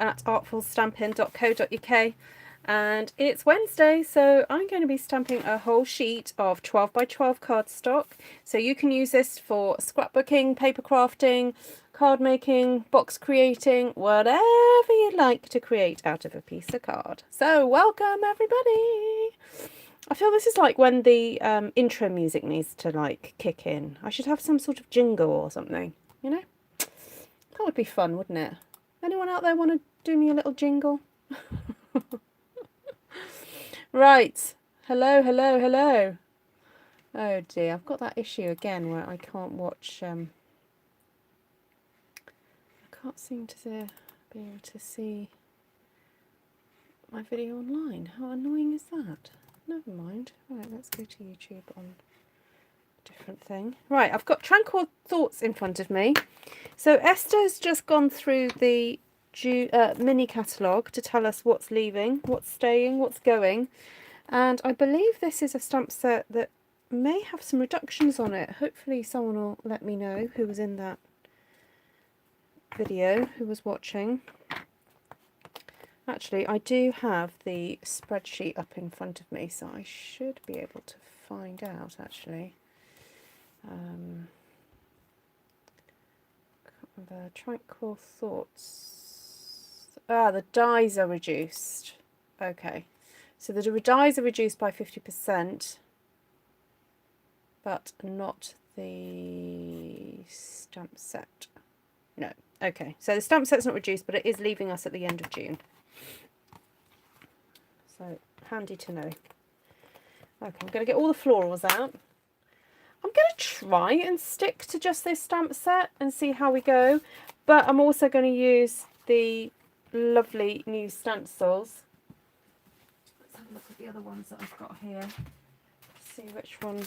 at artfulstampin.co.uk, and it's Wednesday, so I'm going to be stamping a whole sheet of 12 by 12 cardstock. So you can use this for scrapbooking, paper crafting, card making, box creating, whatever you like to create out of a piece of card. So welcome everybody. I feel this is like when the intro music needs to like kick in. I should have some sort of jingle or something, you know? That would be fun, wouldn't it? Anyone out there want to do me a little jingle? Right. Hello, hello, hello. Oh dear, I've got that issue again where I can't watch, I can't seem to be able to see my video online. How annoying is that? Never mind. Right, let's go to YouTube on a different thing. Right, I've got Tranquil Thoughts in front of me. So Esther's just gone through the mini catalogue to tell us what's leaving, what's staying, what's going. And I believe this is a stamp set that may have some reductions on it. Hopefully someone will let me know who was in that video, who was watching. Actually, I do have the spreadsheet up in front of me, so I should be able to find out, actually. The Tranquil Thoughts. Ah, the dies are reduced. Okay. So the dies are reduced by 50%, but not the stamp set. No. Okay. So the stamp set's not reduced, but it is leaving us at the end of June. So handy to know. Okay, I'm going to get all the florals out. I'm going to try and stick to just this stamp set and see how we go. But I'm also going to use the lovely new stencils. Let's have a look at the other ones that I've got here. See which one.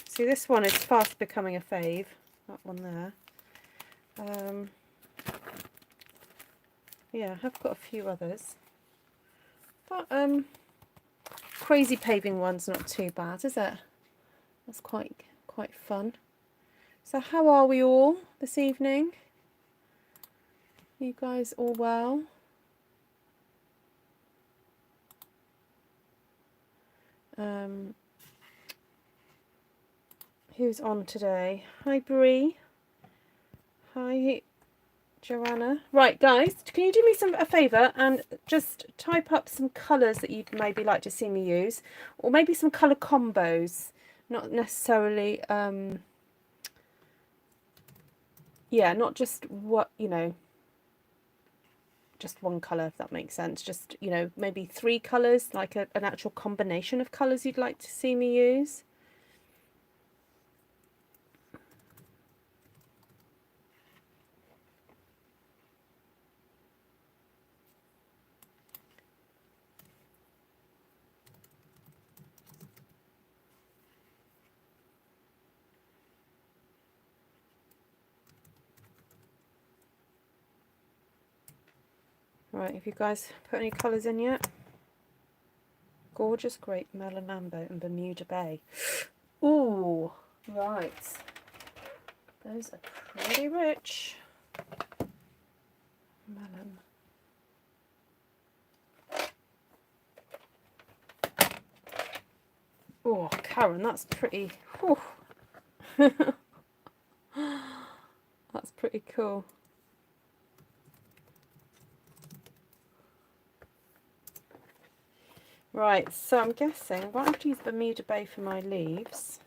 See, this one is fast becoming a fave. That one there. Yeah, I have got a few others. But crazy paving one's not too bad, is it? That's quite fun. So how are we all this evening? You guys all well? Who's on today? Hi Bree. Hi Joanna. Right guys, can you do me a favour and just type up some colours that you'd maybe like to see me use, or maybe some colour combos, not necessarily yeah, not just what, you know, just one colour, if that makes sense. Just, you know, maybe 3 colours, like an actual combination of colours you'd like to see me use. Right, have you guys put any colours in yet? Gorgeous Grape, Melon Amber and Bermuda Bay. Ooh, right. Those are pretty rich. Melon. Oh, Karen, that's pretty. That's pretty cool. Right, so I'm guessing I might have to use Bermuda Bay for my leaves.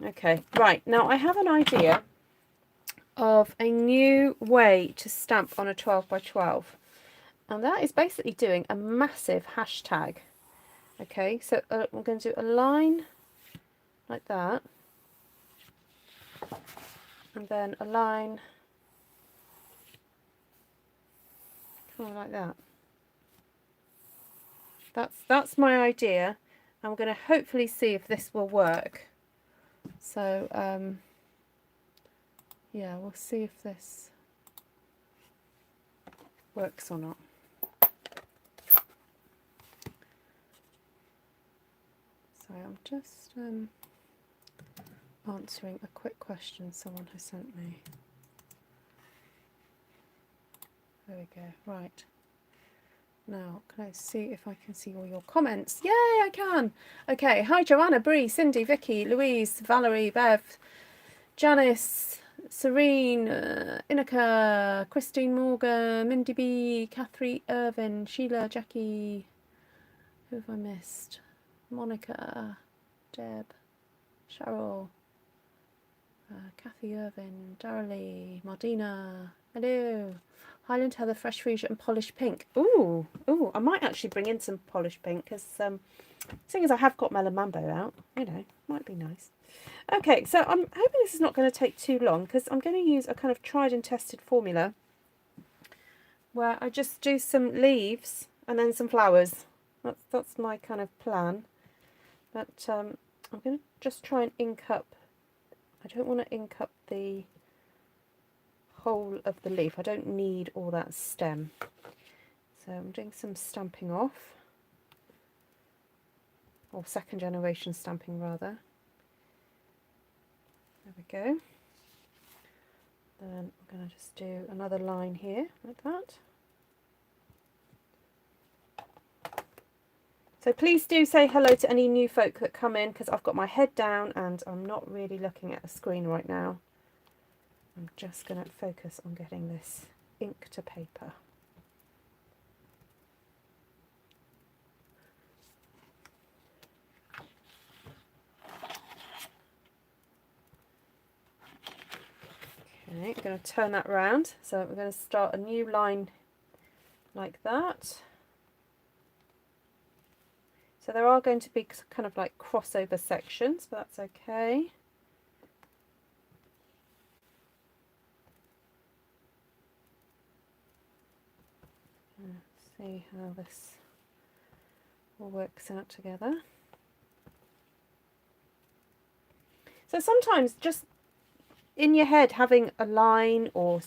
Okay, right, now I have an idea of a new way to stamp on a 12 by 12, and that is basically doing a massive hashtag. Okay, so we're going to do a line like that, and then a line kind of like that. That's my idea. I'm going to hopefully see if this will work. So yeah, we'll see if this works or not. So I'm just answering a quick question someone has sent me. There we go. Right. Now, can I see if I can see all your comments? Yay, I can. Okay. Hi, Joanna, Bree, Cindy, Vicky, Louise, Valerie, Bev, Janice, Serene, Inika, Christine Morgan, Mindy B, Catherine Irvin, Sheila, Jackie. Who have I missed? Monica, Deb, Cheryl, Kathy Irvin, Daralee, Mardina. Hello. Highland Heather, Fresh Freesia and Polished Pink. Ooh, ooh, I might actually bring in some Polished Pink because seeing as I have got Melon Mambo out, you know, might be nice. Okay, so I'm hoping this is not going to take too long because I'm going to use a kind of tried and tested formula where I just do some leaves and then some flowers. That's my kind of plan. But I'm going to just try and ink up. I don't want to ink up the whole of the leaf. I don't need all that stem. So I'm doing some stamping off, or second generation stamping rather. There we go. Then I'm going to just do another line here like that. So please do say hello to any new folk that come in because I've got my head down and I'm not really looking at a screen right now. I'm just going to focus on getting this ink to paper. Okay, I'm going to turn that round. So we're going to start a new line like that. So there are going to be kind of like crossover sections, but that's okay. Let's see how this all works out together. So sometimes just in your head having a line, or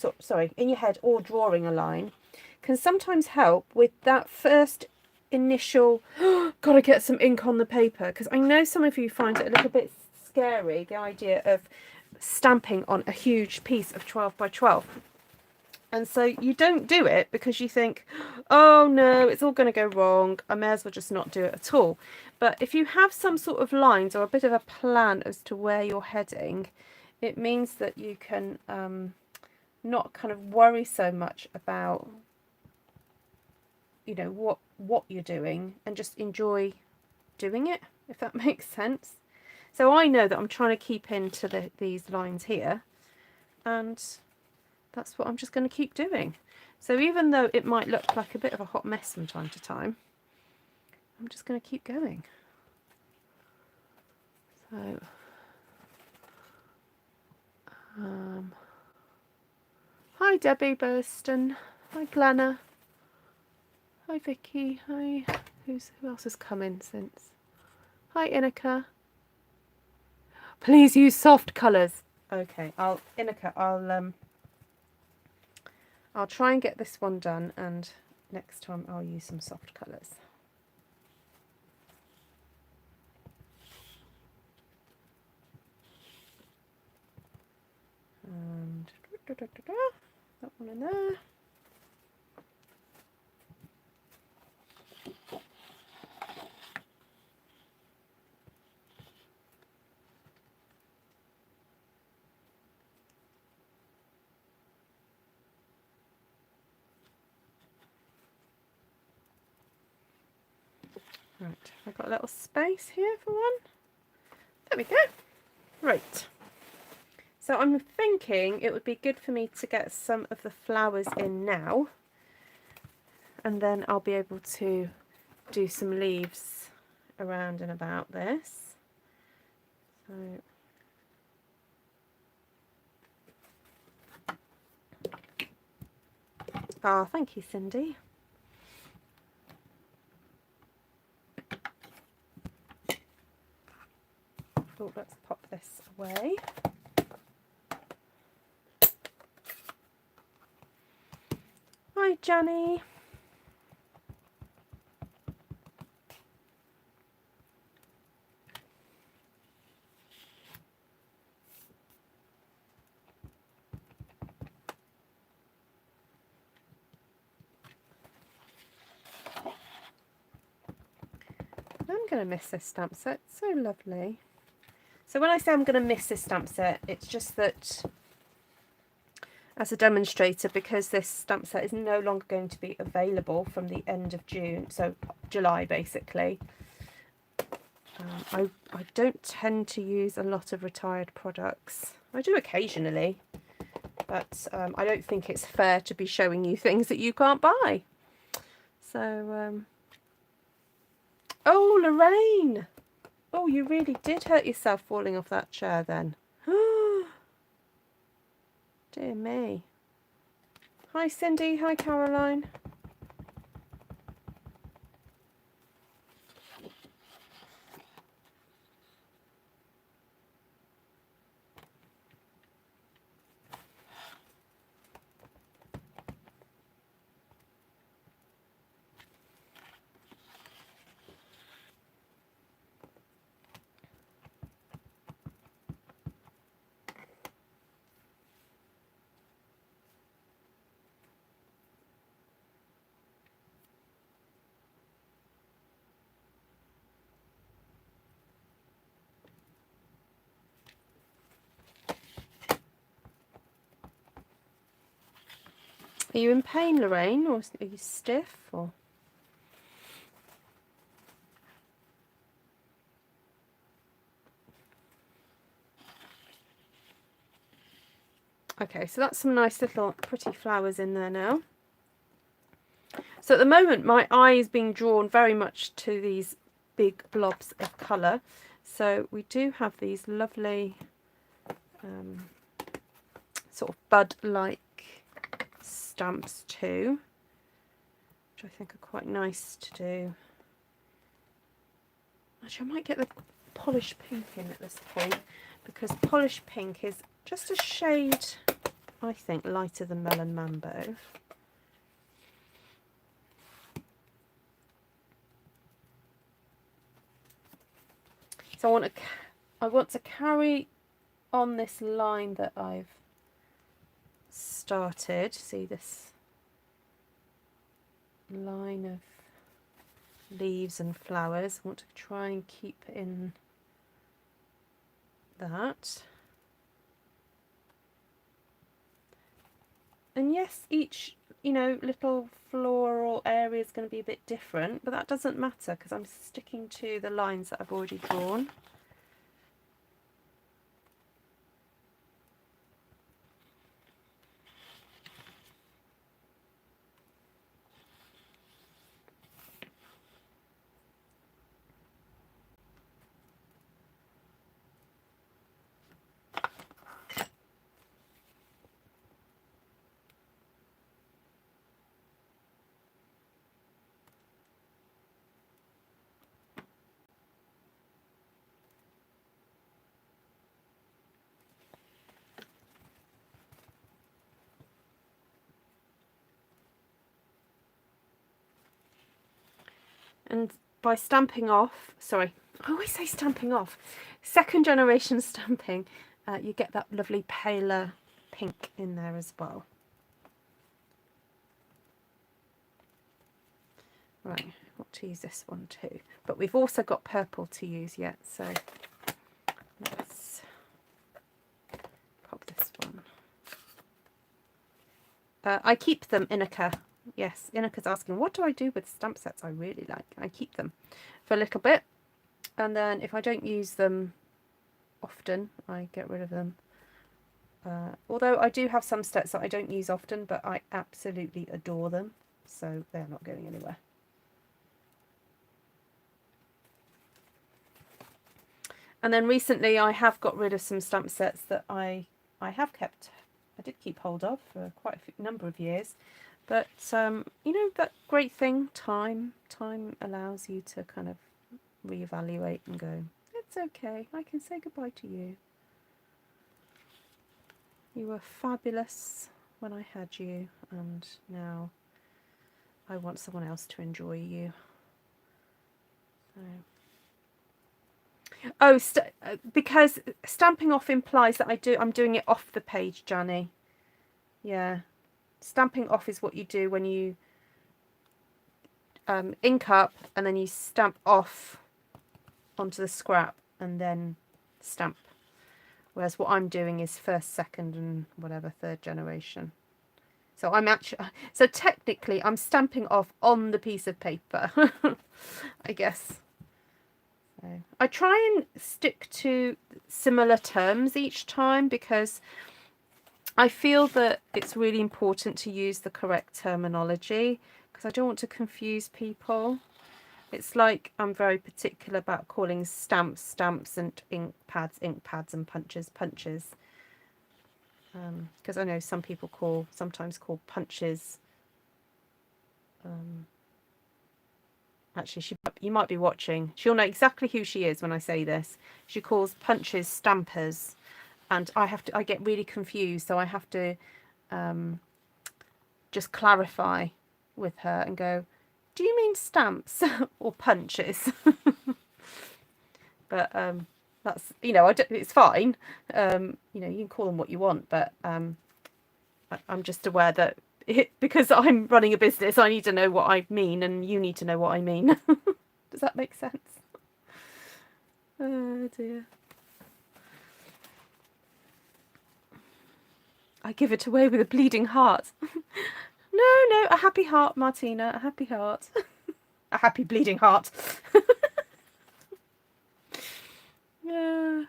in your head or drawing a line can sometimes help with that first initial gotta get some ink on the paper, because I know some of you find it a little bit scary, the idea of stamping on a huge piece of 12 by 12. And so you don't do it because you think, oh no, it's all going to go wrong, I may as well just not do it at all. But if you have some sort of lines or a bit of a plan as to where you're heading, it means that you can not kind of worry so much about, you know, what you're doing, and just enjoy doing it, if that makes sense. So I know that I'm trying to keep into these lines here, and that's what I'm just going to keep doing. So even though it might look like a bit of a hot mess from time to time, I'm just going to keep going. So hi Debbie Burston, hi Glenna, hi Vicky, hi, who else has come in since? Hi Inika. Please use soft colours. Okay, Inika, I'll try and get this one done, and next time I'll use some soft colours. And that one in there. Right, I've got a little space here for one. There we go. Right. So I'm thinking it would be good for me to get some of the flowers in now, and then I'll be able to do some leaves around and about this. So thank you, Cindy. Oh, let's pop this away. Hi, Johnny. going to miss this stamp set. It's so lovely. So when I say I'm going to miss this stamp set, it's just that as a demonstrator, because this stamp set is no longer going to be available from the end of June, so July basically. I don't tend to use a lot of retired products. I do occasionally, but I don't think it's fair to be showing you things that you can't buy. So, oh, Lorraine! Oh, you really did hurt yourself falling off that chair then. Dear me. Hi Cindy, hi Caroline. Are you in pain, Lorraine, or are you stiff? Or okay, so that's some nice little pretty flowers in there now. So at the moment my eye is being drawn very much to these big blobs of colour. So we do have these lovely sort of bud-like stamps too, which I think are quite nice to do. Actually, I might get the polished pink in at this point, because polished pink is just a shade, I think, lighter than Melon Mambo. So I want to carry on this line that I've started. See this line of leaves and flowers. I want to try and keep in that. And yes, each, you know, little floral area is going to be a bit different, but that doesn't matter because I'm sticking to the lines that I've already drawn. And by stamping off, sorry, I always say stamping off, second generation stamping, you get that lovely paler pink in there as well. Right, I want to use this one too, but we've also got purple to use yet, so let's pop this one. I keep them, Inika. Yes, Inika's asking, what do I do with stamp sets I really like? I keep them for a little bit, and then if I don't use them often, I get rid of them. Although I do have some sets that I don't use often, but I absolutely adore them, so they're not going anywhere. And then recently I have got rid of some stamp sets that I have kept. I did keep hold of for quite a number of years. But, you know, that great thing, time allows you to kind of reevaluate and go, it's okay, I can say goodbye to you. You were fabulous when I had you, and now I want someone else to enjoy you. So. Oh, because stamping off implies that I'm doing it off the page, Janny. Yeah. Stamping off is what you do when you ink up and then you stamp off onto the scrap and then stamp. Whereas what I'm doing is first, second, and whatever, third generation. So I'm actually, so technically I'm stamping off on the piece of paper, I guess. So I try and stick to similar terms each time because I feel that it's really important to use the correct terminology because I don't want to confuse people. It's like I'm very particular about calling stamps stamps and ink pads and punches punches. Because I know some people sometimes call punches. Actually, you might be watching. She'll know exactly who she is when I say this. She calls punches stampers, and I get really confused. So I have to just clarify with her and go, "Do you mean stamps or punches?" But that's, you know, it's fine. You know, you can call them what you want, but I'm just aware that because I'm running a business, I need to know what I mean, and you need to know what I mean. Does that make sense? Oh dear. I give it away with a bleeding heart. No, a happy heart, Martina, a happy heart. A happy bleeding heart. Yeah.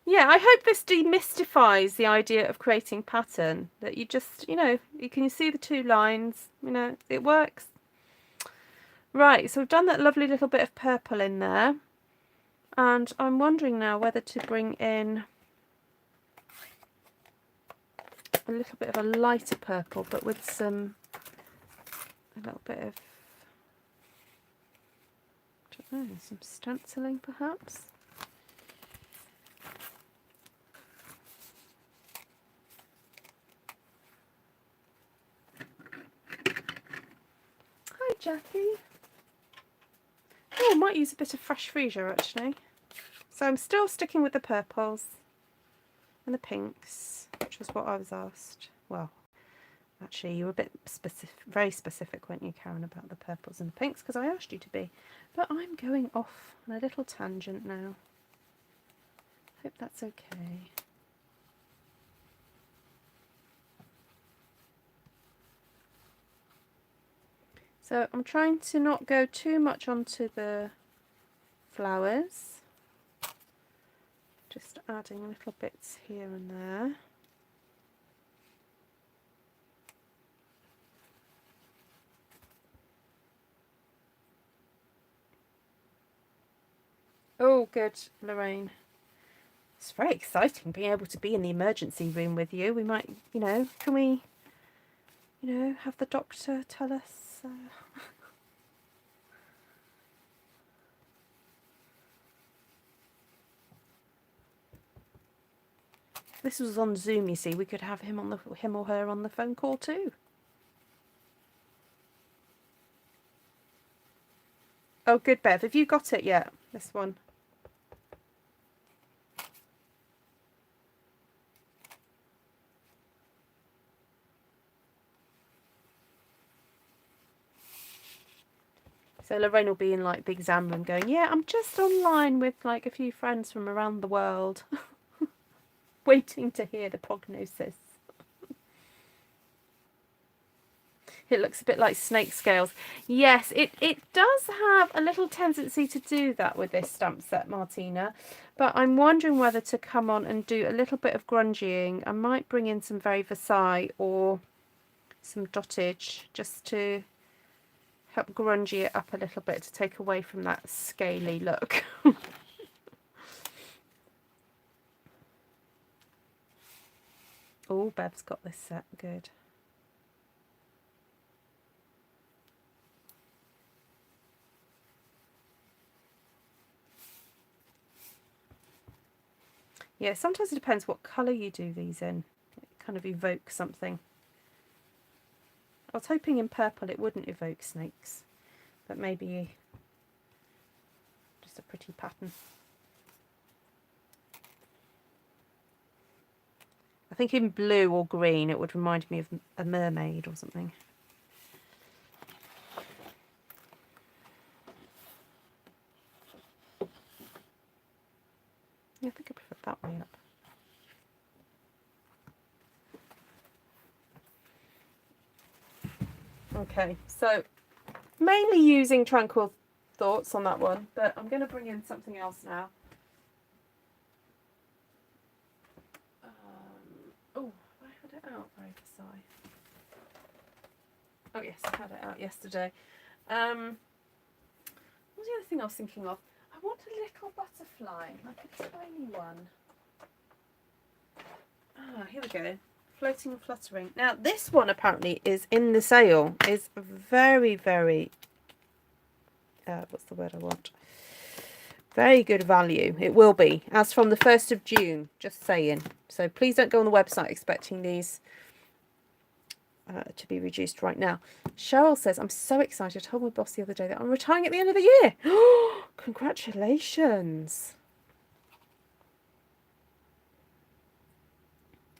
Yeah, I hope this demystifies the idea of creating pattern, that you just, you know, you can see the two lines, you know, it works. Right, so we've done that lovely little bit of purple in there, and I'm wondering now whether to bring in a little bit of a lighter purple, but with a little bit of, I don't know, some stenciling perhaps. Hi Jackie. Oh, I might use a bit of fresh Freesia actually. So I'm still sticking with the purples and the pinks, which was what I was asked. Well, actually, you were a bit specific, very specific, weren't you, Karen, about the purples and the pinks, because I asked you to be. But I'm going off on a little tangent now. Hope that's okay. So I'm trying to not go too much onto the flowers. Just adding little bits here and there. Oh, good, Lorraine. It's very exciting being able to be in the emergency room with you. We might, you know, can we, you know, have the doctor tell us? This was on Zoom, you see. We could have him or her on the phone call too. Oh, good, Bev. Have you got it yet? This one. So Lorraine will be in like the exam room going, yeah, I'm just online with like a few friends from around the world waiting to hear the prognosis. It looks a bit like snake scales. Yes, it does have a little tendency to do that with this stamp set, Martina. But I'm wondering whether to come on and do a little bit of grungying. I might bring in some very Versailles or some dottage just to help grungy it up a little bit to take away from that scaly look. Oh, Bev's got this set. Good. Yeah, sometimes it depends what colour you do these in. It kind of evokes something. I was hoping in purple it wouldn't evoke snakes, but maybe just a pretty pattern. I think in blue or green it would remind me of a mermaid or something. I prefer that way up. Okay, so mainly using Tranquil Thoughts on that one, but I'm going to bring in something else now. Oh, I had it out very Versailles. Oh yes, I had it out yesterday. What was the other thing I was thinking of? I want a little butterfly, like a tiny one. Ah, here we go. Floating and Fluttering. Now this one apparently is in the sale. Is very, very what's the word I want? Very good value. It will be as from the 1st of June. Just saying. So please don't go on the website expecting these to be reduced right now. Cheryl says, I'm so excited. I told my boss the other day that I'm retiring at the end of the year. Congratulations.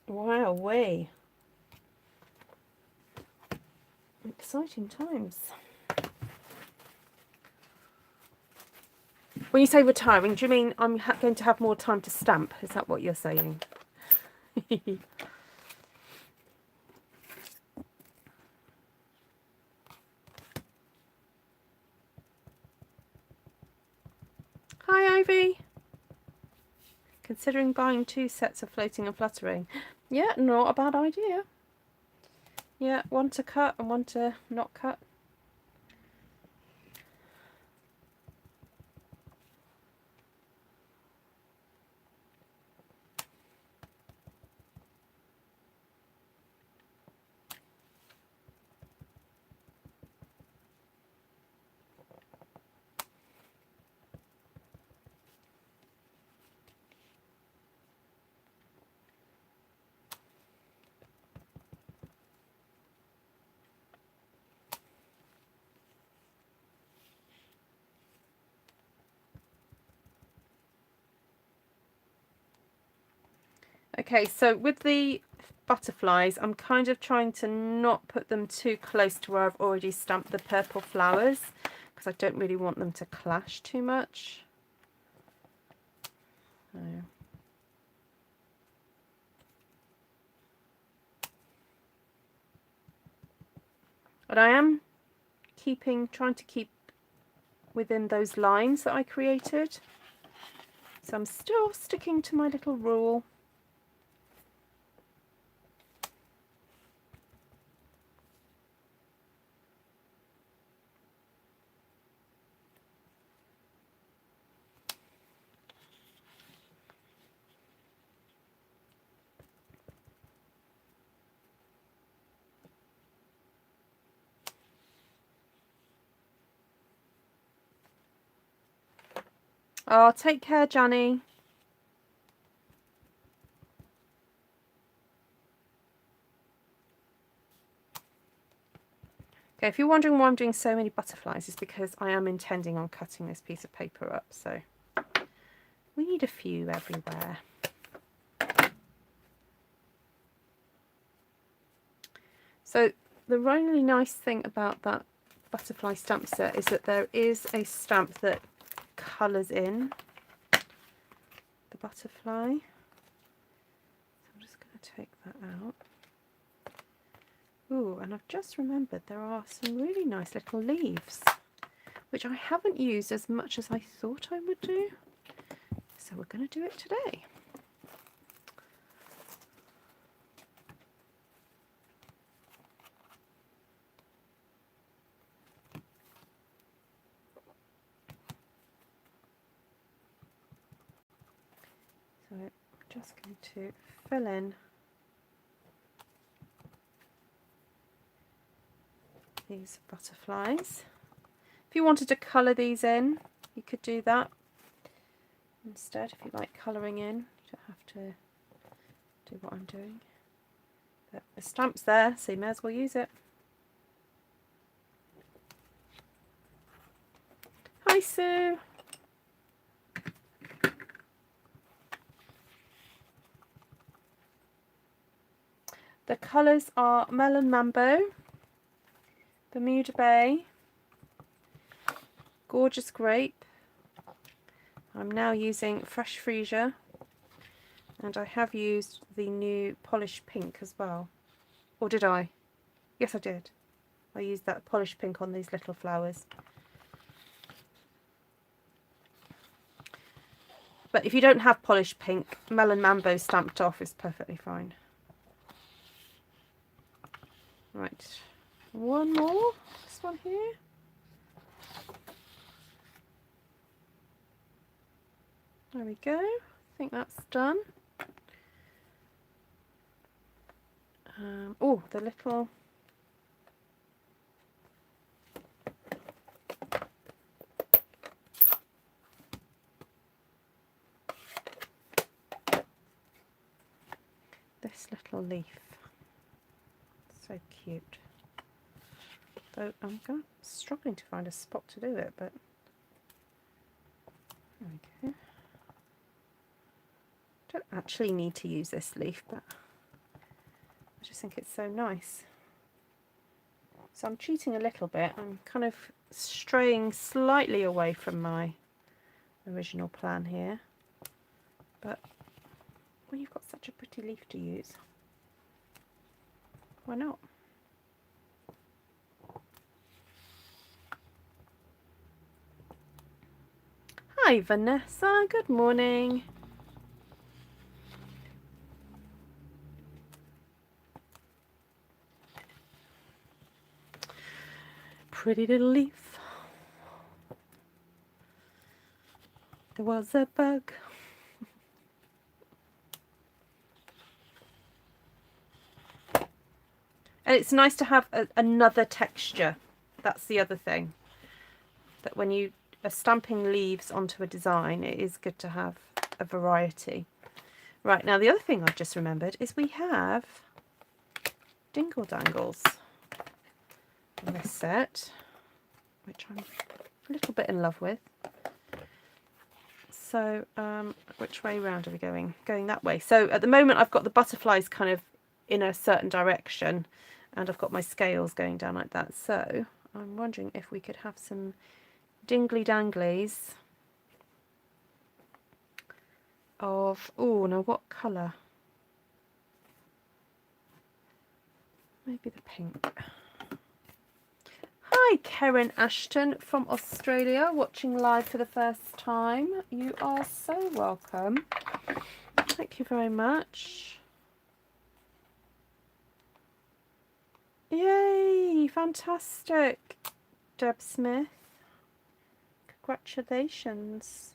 Wow, way. Exciting times. When you say retiring, do you mean I'm going to have more time to stamp? Is that what you're saying? Hi, Ivy. Considering buying 2 sets of Floating and Fluttering. Yeah, not a bad idea. Yeah, one to cut and one to not cut. Okay, so with the butterflies, I'm kind of trying to not put them too close to where I've already stamped the purple flowers because I don't really want them to clash too much. So. But I am trying to keep within those lines that I created. So I'm still sticking to my little rule. Oh, take care, Johnny. Okay, if you're wondering why I'm doing so many butterflies, it's because I am intending on cutting this piece of paper up, so we need a few everywhere. So the really nice thing about that butterfly stamp set is that there is a stamp that colours in the butterfly. So I'm just going to take that out. Ooh, and I've just remembered there are some really nice little leaves, which I haven't used as much as I thought I would do. So we're going to do it today. So I'm just going to fill in these butterflies. If you wanted to colour these in, you could do that instead. If you like colouring in, you don't have to do what I'm doing. But the stamp's there, so you may as well use it. Hi, Sue. The colours are Melon Mambo, Bermuda Bay, Gorgeous Grape. I'm now using Fresh Freesia, And I have used the new polished pink as well. Or did I? Yes, I did. I used that polished pink on these little flowers. But if you don't have polished pink, Melon Mambo stamped off is perfectly fine. Right, one more. This one here. There we go. I think that's done. Oh, the little... this little leaf. So cute. Though I'm struggling to find a spot to do it, but there we go. Don't actually need to use this leaf, but I just think it's so nice. So I'm cheating a little bit. I'm kind of straying slightly away from my original plan here, but when you've got such a pretty leaf to use, why not? Hi Vanessa, good morning. Pretty little leaf. There was a bug. And it's nice to have another texture. That's the other thing. That when you are stamping leaves onto a design, it is good to have a variety. Right, now the other thing I've just remembered is we have dingle dangles in this set, which I'm a little bit in love with. So which way round are we going? Going that way. So at the moment I've got the butterflies kind of in a certain direction, and I've got my scales going down like that. So I'm wondering if we could have some dingly danglies of, oh no, what colour? Maybe the pink. Hi Karen Ashton from Australia, watching live for the first time. You are so welcome. Thank you very much. Yay, fantastic. Deb Smith, congratulations.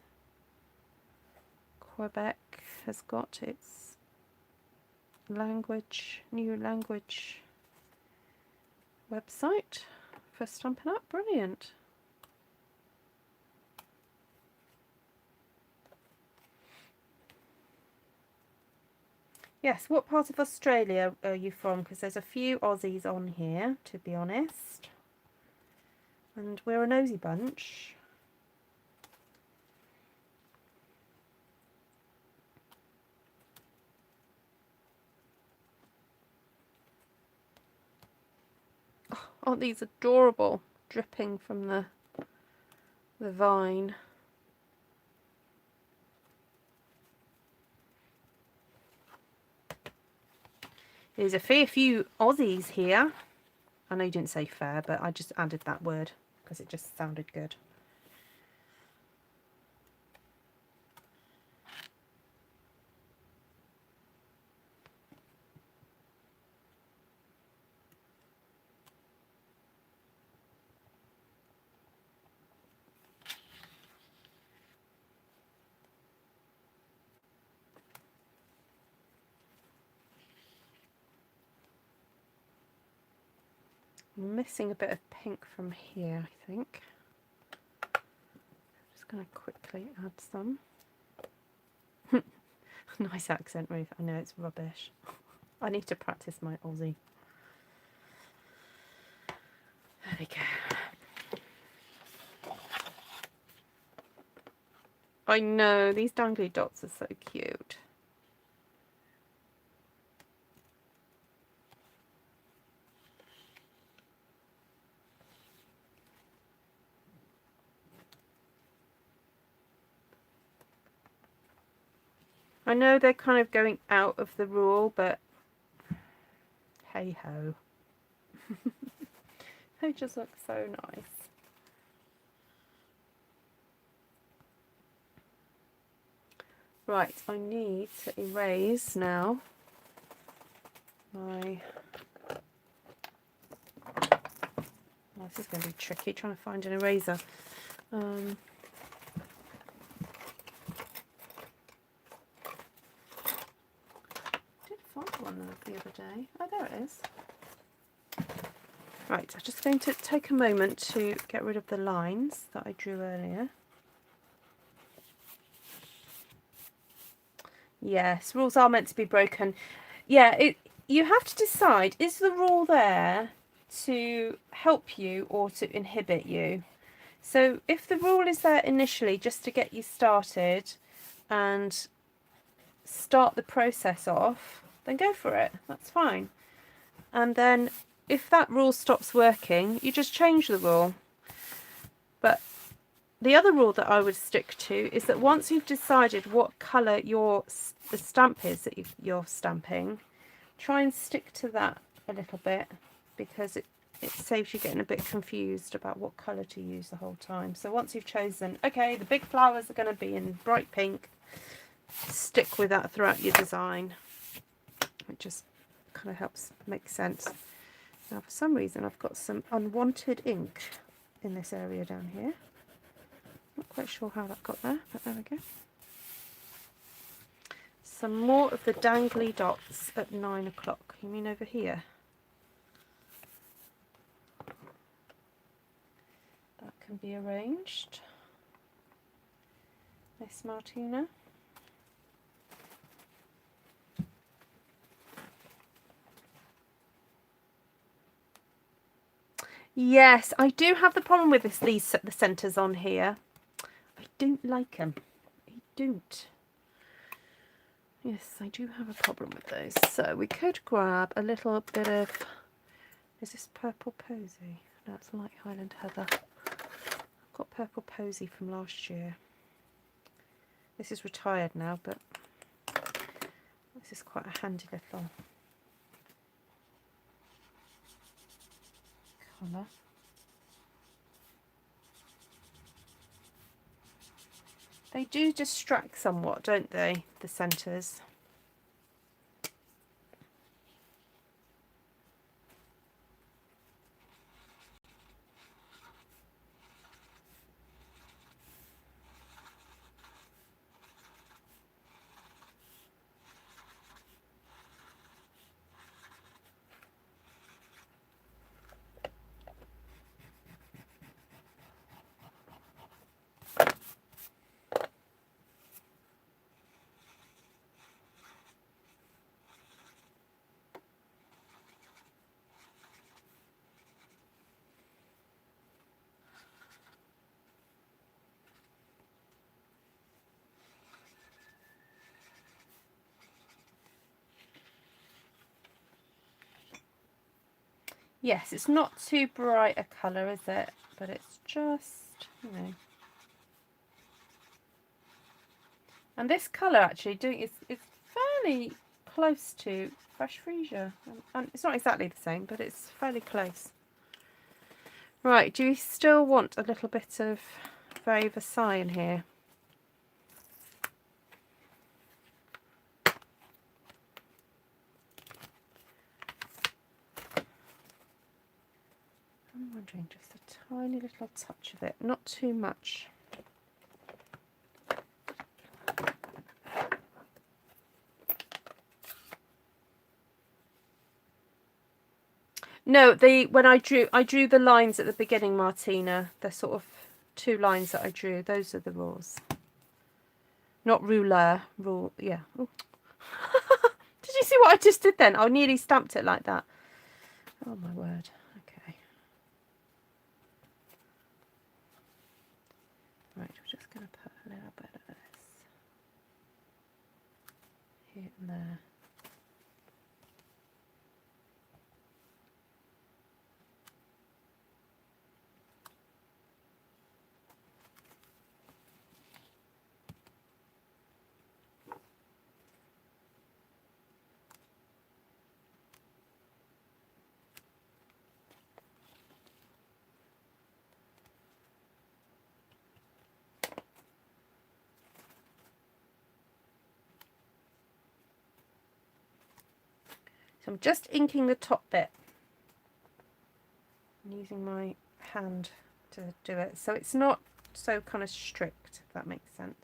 Quebec has got its language, new language website for Stampin' Up. Brilliant. Yes, what part of Australia are you from? Because there's a few Aussies on here, to be honest. And we're a nosy bunch. Oh, aren't these adorable? Dripping from the vine. There's a fair few Aussies here. I know you didn't say fair, but I just added that word because it just sounded good. I'm missing a bit of pink from here, I think. Just going to quickly add some. Nice accent, Ruth. I know it's rubbish. I need to practice my Aussie. There we go. I know, these dangly dots are so cute. I know they're kind of going out of the rule, but hey ho. They just look so nice. Right, I need to erase now my... Oh, this is going to be tricky, trying to find an eraser. I did find one the other day. Oh, there it is. Right, I'm just going to take a moment to get rid of the lines that I drew earlier. Yes, rules are meant to be broken. Yeah, you have to decide, is the rule there to help you or to inhibit you? So if the rule is there initially just to get you started and start the process off, then go for it. That's fine. And then if that rule stops working, you just change the rule. But the other rule that I would stick to is that once you've decided what colour the stamp is that you're stamping, try and stick to that a little bit, because it saves you getting a bit confused about what colour to use the whole time. So once you've chosen, okay, the big flowers are going to be in bright pink, stick with that throughout your design. It just kind of helps make sense. Now for some reason I've got some unwanted ink in this area down here. Not quite sure how that got there, but there we go. Some more of the dangly dots at 9 o'clock. You mean over here? That can be arranged. Miss Martina. Yes, I do have the problem with the centres on here. I don't like them. I don't. Yes, I do have a problem with those. So we could grab a little bit of... Is this Purple Posy? No, it's Light Highland Heather. I've got Purple Posy from last year. This is retired now, but this is quite a handy little colour. They do distract somewhat, don't they, the centres? Yes, it's not too bright a colour, is it? But it's just, you know. And this colour actually it's fairly close to Fresh Freesia. And it's not exactly the same, but it's fairly close. Right, do you still want a little bit of Very Versailles in here? I'm wondering, just a tiny little touch of it, not too much. No, when I drew the lines at the beginning, Martina. They're sort of 2 lines that I drew. Those are the rules. Not ruler, rule, yeah. Ooh. Did you see what I just did then? I nearly stamped it like that. Oh my word. Okay. Right, we're just going to put a little bit of this here and there. So I'm just inking the top bit. I'm using my hand to do it, so it's not so kind of strict, if that makes sense.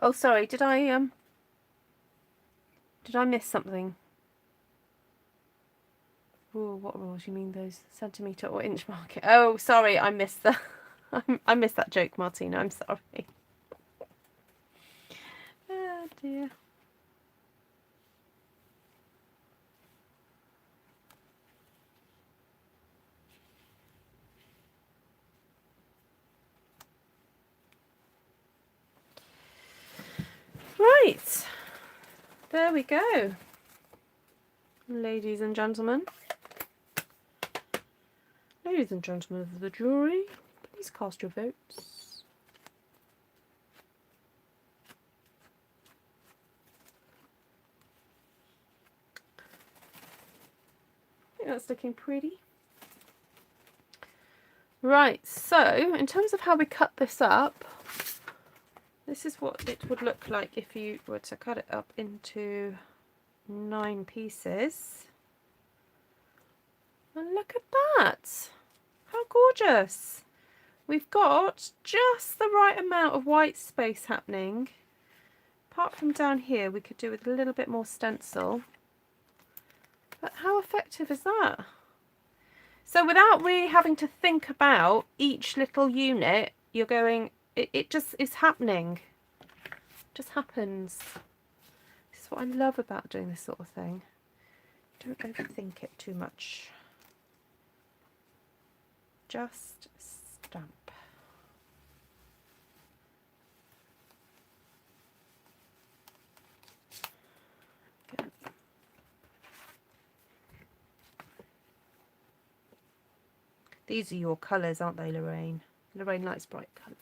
Oh, sorry, did I miss something? Oh, what rules? You mean those centimetre or inch market? Oh, sorry, I missed that. I missed that joke, Martina. I'm sorry. Oh dear. Right, there we go, ladies and gentlemen. Ladies and gentlemen of the jury, please cast your votes. I think that's looking pretty. Right, so in terms of how we cut this up, this is what it would look like if you were to cut it up into 9 pieces. And look at that! How gorgeous! We've got just the right amount of white space happening. Apart from down here, we could do with a little bit more stencil. But how effective is that? So without really having to think about each little unit, you're going, it just is happening. It just happens. This is what I love about doing this sort of thing. Don't overthink it too much. Just stamp. Okay. These are your colours, aren't they, Lorraine? Lorraine likes bright colours.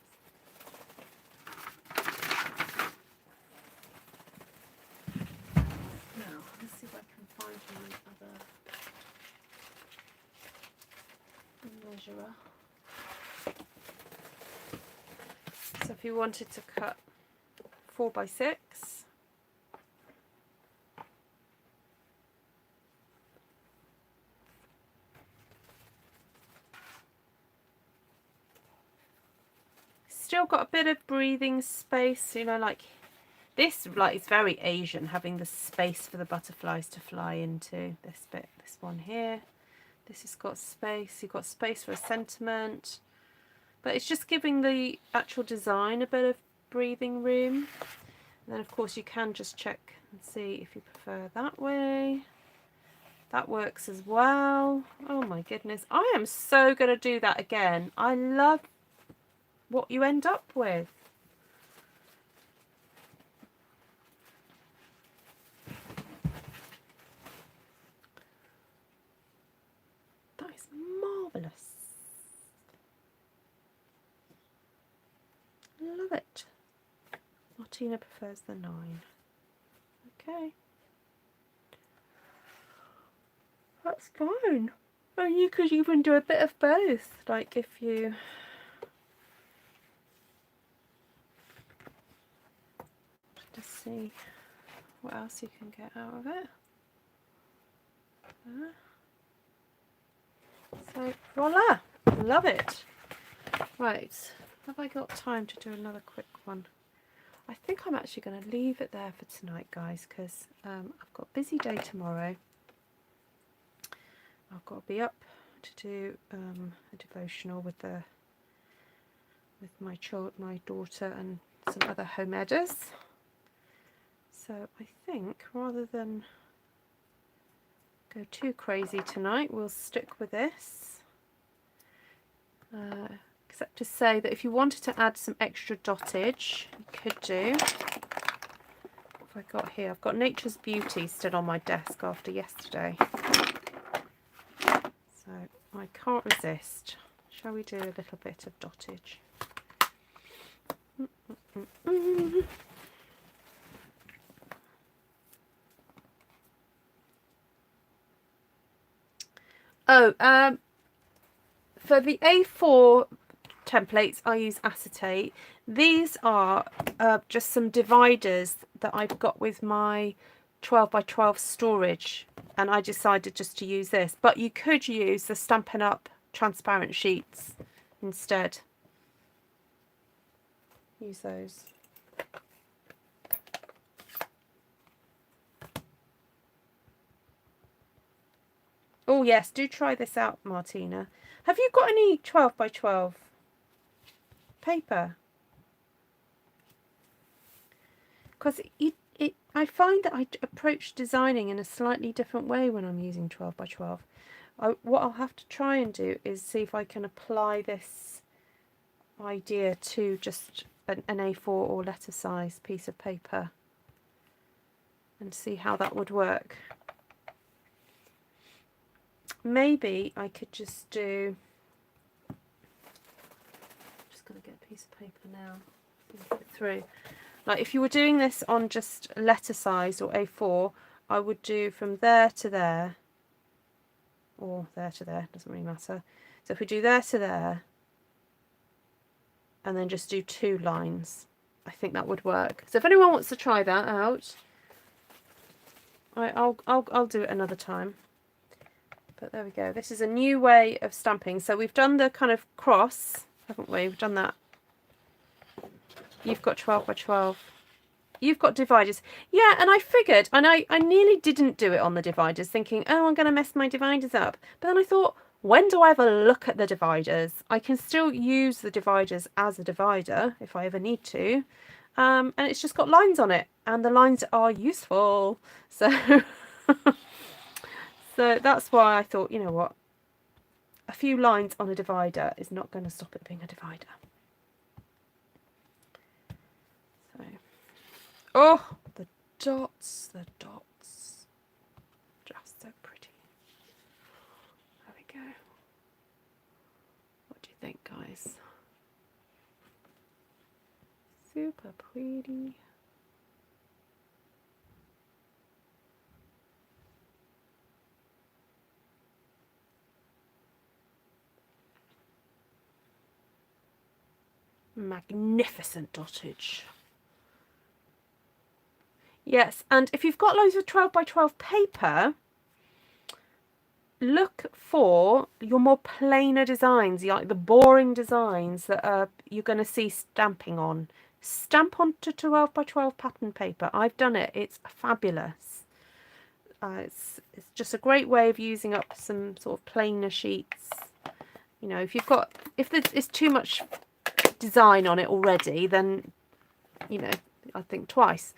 Now, let's see if I can find my other measurer. So if you wanted to cut 4 by 6, still got a bit of breathing space, you know, like this, like it's very Asian, having the space for the butterflies to fly into. This bit, this one here, this has got space. You've got space for a sentiment, but it's just giving the actual design a bit of breathing room. And then of course you can just check and see if you prefer that way. That works as well. Oh my goodness, I am so going to do that again. I love what you end up with. That is marvellous. Love it. Martina prefers the 9. Okay. That's fine. Oh, you could even do a bit of both, like if you... Just see what else you can get out of it. So, voila! Love it! Right, have I got time to do another quick one? I think I'm actually going to leave it there for tonight, guys, because I've got a busy day tomorrow. I've got to be up to do a devotional with my daughter and some other home editors. So I think rather than go too crazy tonight, we'll stick with this. Except to say that if you wanted to add some extra dottage, you could do. What have I got here? I've got Nature's Beauty still on my desk after yesterday. So I can't resist Shall we do a little bit of dottage? Oh, for the A4 templates, I use acetate. These are just some dividers that I've got with my 12 by 12 storage, and I decided just to use this. But you could use the Stampin' Up! Transparent sheets instead. Use those. Oh yes, do try this out, Martina. Have you got any 12 by 12 paper? Because I find that I approach designing in a slightly different way when I'm using 12 by 12. What I'll have to try and do is see if I can apply this idea to just an A4 or letter size piece of paper and see how that would work. Maybe I could just do, I'm just going to get a piece of paper now, put it through. Like if you were doing this on just letter size or A4, I would do from there to there, or there to there, doesn't really matter. So if we do there to there, and then just do 2 lines, I think that would work. So if anyone wants to try that out, I'll do it another time. But there we go. This is a new way of stamping. So we've done the kind of cross, haven't we? We've done that. You've got 12 by 12. You've got dividers. Yeah, and I figured, and I nearly didn't do it on the dividers, thinking, oh, I'm going to mess my dividers up. But then I thought, when do I ever look at the dividers? I can still use the dividers as a divider if I ever need to. And it's just got lines on it, and the lines are useful. So... So that's why I thought, you know what, a few lines on a divider is not going to stop it being a divider. So, oh, the dots, just so pretty. There we go. What do you think, guys? Super pretty. Magnificent dottage. Yes, and if you've got loads of 12 by 12 paper, look for your more plainer designs, like the boring designs that you're going to see stamping on. Stamp onto 12 by 12 pattern paper. I've done it. It's fabulous. It's just a great way of using up some sort of plainer sheets. You know, if there's too much design on it already, then, you know, I think twice.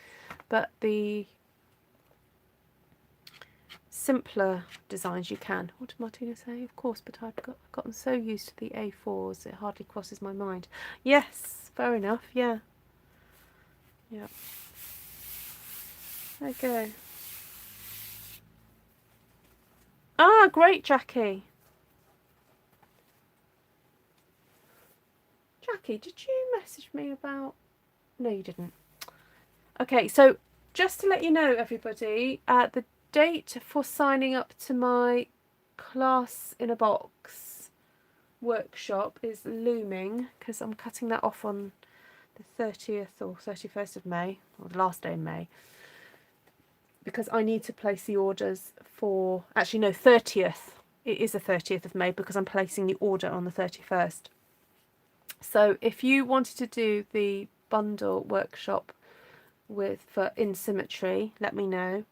But the simpler designs you can. What did Martina say? Of course, but I've gotten so used to the A4s it hardly crosses my mind. Yes, fair enough. Yeah. Yeah. Okay. Ah, great, Jackie. Jackie, did you message me about... No, you didn't. Okay, so just to let you know, everybody, the date for signing up to my class in a box workshop is looming, because I'm cutting that off on the 30th or 31st of May, or the last day in May, because I need to place the orders for... Actually, no, 30th. It is the 30th of May because I'm placing the order on the 31st. So if you wanted to do the bundle workshop for In Symmetry, let me know.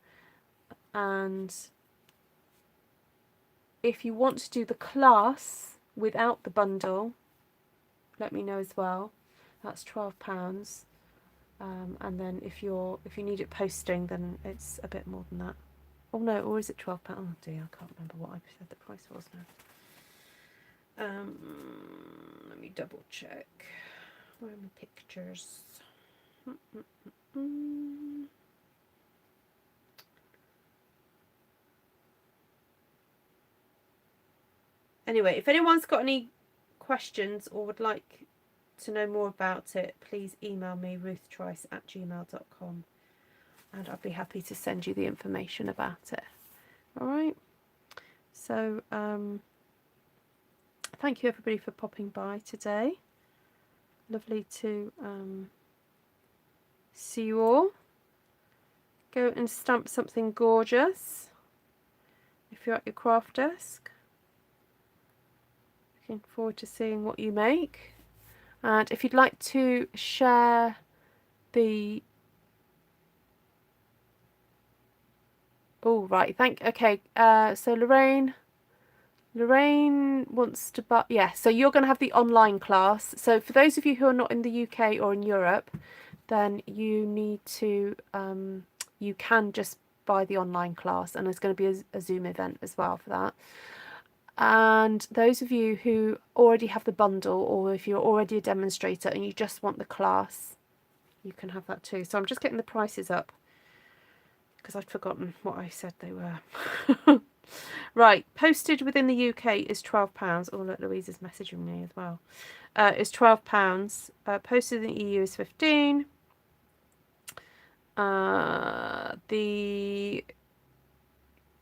And if you want to do the class without the bundle, let me know as well. That's £12. And then if you need it posting, then it's a bit more than that. Oh no, or is it £12? Oh dear, I can't remember what I said the price was now. Let me double check. Where are my pictures? Anyway, if anyone's got any questions or would like to know more about it, please email me ruthtrice@gmail.com and I'll be happy to send you the information about it. All right. So thank you everybody for popping by today. Lovely to see you all. Go and stamp something gorgeous if you're at your craft desk. Looking forward to seeing what you make. And if you'd like to share the... Oh, right. Okay. So Lorraine wants to buy... Yeah, so you're going to have the online class. So for those of you who are not in the UK or in Europe, then you need to... you can just buy the online class, and there's going to be a Zoom event as well for that. And those of you who already have the bundle, or if you're already a demonstrator and you just want the class, you can have that too. So I'm just getting the prices up because I'd forgotten what I said they were. Right, posted within the UK is £12. Oh, look, Louise is messaging me as well. It's £12. Posted in the EU is 15. The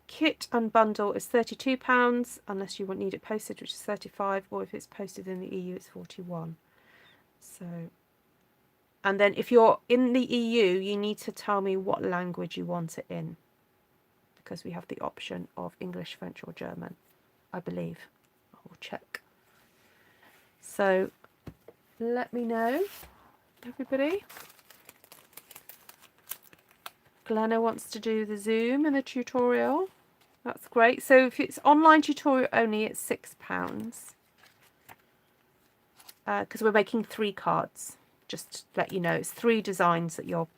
kit and bundle is £32 unless you need it posted, which is 35, or if it's posted in the EU it's 41. So, and then if you're in the EU you need to tell me what language you want it in, because we have the option of English, French or German, I believe. I will check. So let me know, everybody. Glenna wants to do the Zoom and the tutorial. That's great. So if it's online tutorial only, it's £6. Because we're making 3 cards. Just to let you know, it's 3 designs that you're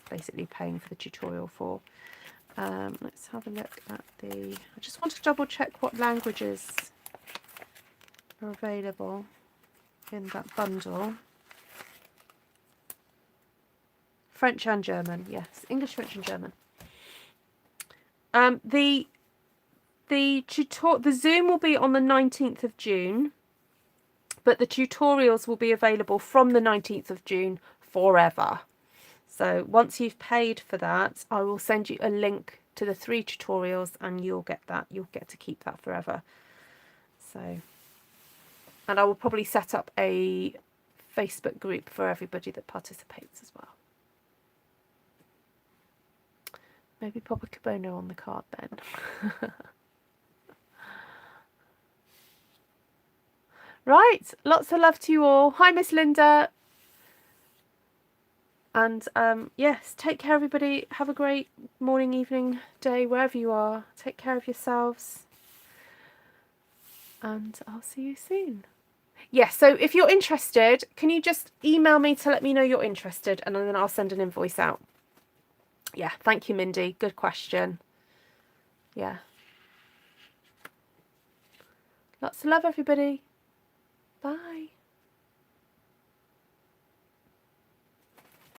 basically paying for the tutorial for. Let's have a look at the... I just want to double check what languages are available in that bundle. French and German, yes. English, French and German. The Zoom will be on the 19th of June, but the tutorials will be available from the 19th of June forever. So once you've paid for that, I will send you a link to the 3 tutorials and you'll get that. You'll get to keep that forever. So, and I will probably set up a Facebook group for everybody that participates as well. Maybe pop a kimono on the card then. Right, lots of love to you all. Hi, Miss Linda. And yes, take care, everybody. Have a great morning, evening, day, wherever you are. Take care of yourselves. And I'll see you soon. Yes, so if you're interested, can you just email me to let me know you're interested, and then I'll send an invoice out. Yeah, thank you, Mindy. Good question. Yeah. Lots of love, everybody.